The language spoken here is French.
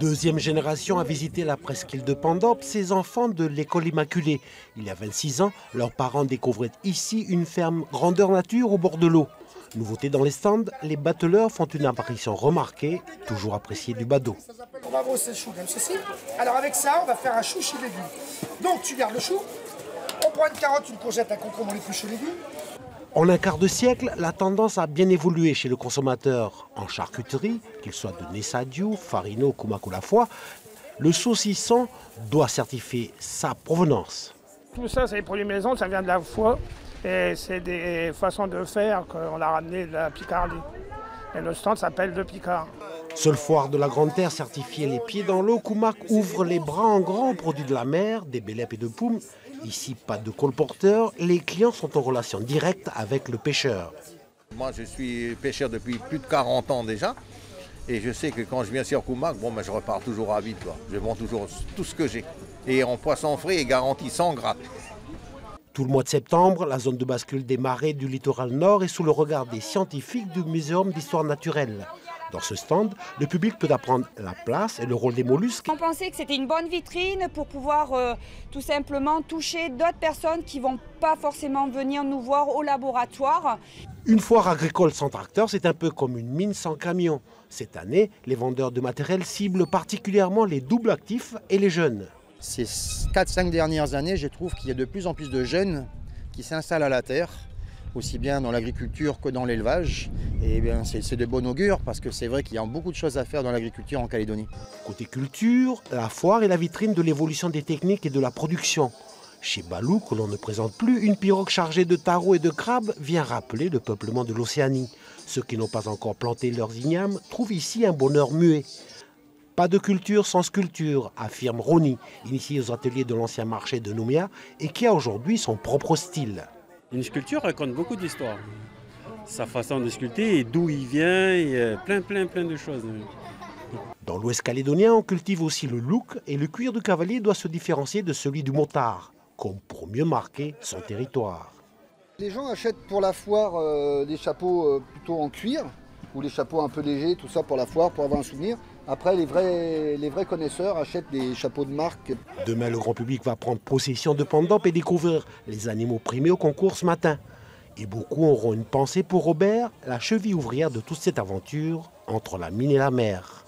Deuxième génération à visiter la presqu'île de Pandorp, ces enfants de l'école Immaculée. Il y a 26 ans, leurs parents découvraient ici une ferme grandeur nature au bord de l'eau. Nouveauté dans les stands, les bateleurs font une apparition remarquée, toujours appréciée du badaud. On va brosser le chou comme ceci. Alors avec ça, on va faire un chou chez légumes. Donc tu gardes le chou, on prend une carotte, une courgette, un concombre, on les couche chez légumes. En un quart de siècle, la tendance a bien évolué chez le consommateur. En charcuterie, qu'il soit de Nessadiou, Farino, Koumak ou La Foix, le saucisson doit certifier sa provenance. Tout ça, c'est des produits maison, ça vient de La Foix. Et c'est des façons de faire qu'on a ramené de la Picardie. Et le stand s'appelle Le Picard. Seule foire de la Grande Terre certifiée les pieds dans l'eau, Koumak ouvre les bras en grand aux produits de la mer, des bélèpes et de poum. Ici, pas de colporteur, les clients sont en relation directe avec le pêcheur. Moi, je suis pêcheur depuis plus de 40 ans déjà. Et je sais que quand je viens sur Koumak, je repars toujours ravi. Je vends toujours tout ce que j'ai. Et en poisson frais et garanti sans gras. Tout le mois de septembre, la zone de bascule des marais du littoral nord est sous le regard des scientifiques du Muséum d'histoire naturelle. Dans ce stand, le public peut apprendre la place et le rôle des mollusques. On pensait que c'était une bonne vitrine pour pouvoir tout simplement toucher d'autres personnes qui ne vont pas forcément venir nous voir au laboratoire. Une foire agricole sans tracteur, c'est un peu comme une mine sans camion. Cette année, les vendeurs de matériel ciblent particulièrement les doubles actifs et les jeunes. Ces 4-5 dernières années, je trouve qu'il y a de plus en plus de jeunes qui s'installent à la terre, aussi bien dans l'agriculture que dans l'élevage. Et bien, c'est de bon augure parce que c'est vrai qu'il y a beaucoup de choses à faire dans l'agriculture en Calédonie. Côté culture, la foire est la vitrine de l'évolution des techniques et de la production. Chez Balou, que l'on ne présente plus, une pirogue chargée de tarots et de crabes vient rappeler le peuplement de l'Océanie. Ceux qui n'ont pas encore planté leurs ignames trouvent ici un bonheur muet. Pas de culture sans sculpture, affirme Roni, initié aux ateliers de l'ancien marché de Nouméa et qui a aujourd'hui son propre style. Une sculpture raconte beaucoup d'histoires. Sa façon de sculpter et d'où il vient, et plein de choses. Dans l'Ouest calédonien, on cultive aussi le look et le cuir de cavalier doit se différencier de celui du motard, comme pour mieux marquer son territoire. Les gens achètent pour la foire des chapeaux plutôt en cuir, ou les chapeaux un peu légers, tout ça pour la foire, pour avoir un souvenir. Après, les vrais connaisseurs achètent des chapeaux de marque. Demain, le grand public va prendre possession de Pandorp et découvrir les animaux primés au concours ce matin. Et beaucoup auront une pensée pour Robert, la cheville ouvrière de toute cette aventure entre la mine et la mer.